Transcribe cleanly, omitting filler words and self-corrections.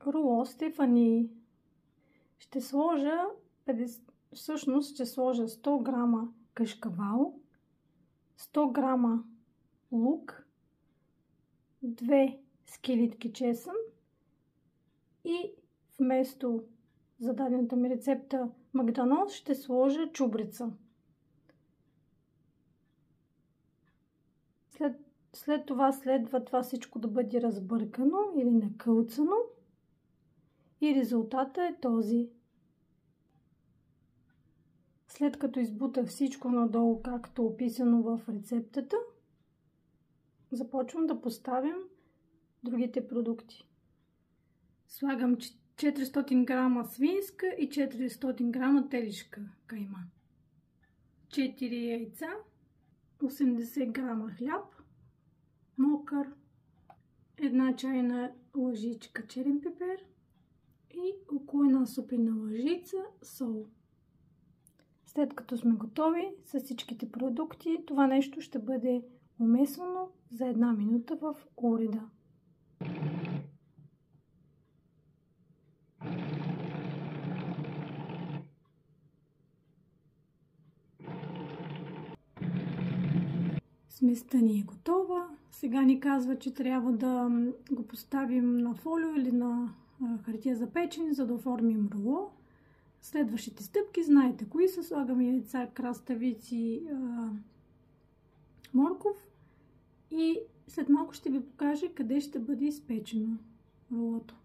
руло Стефани. Ще сложа 100 грама кашкавал, 100 грама лук, 2 скелитки чесън и вместо зададената ми рецепта магданоз ще сложа чубрица. След това следва това всичко да бъде разбъркано или накълцано и резултата е този. След като избутах всичко надолу, както описано в рецептата, започвам да поставям другите продукти. Слагам 400 грама свинска и 400 грама телешка кайма, 4 яйца, 80 грама хляб, мокър, 1 чайна лъжичка черен пипер и около 1 супена лъжица сол. След като сме готови с всичките продукти, това нещо ще бъде умесвано за 1 минута в уреда. Сместа ни е готова. Сега ни казва, че трябва да го поставим на фолио или на хартия за печене, за да оформим руло. Следващите стъпки, знаете кои са. Слагаме яйца, краставици, морков и след малко ще ви покажа къде ще бъде изпечено рулото.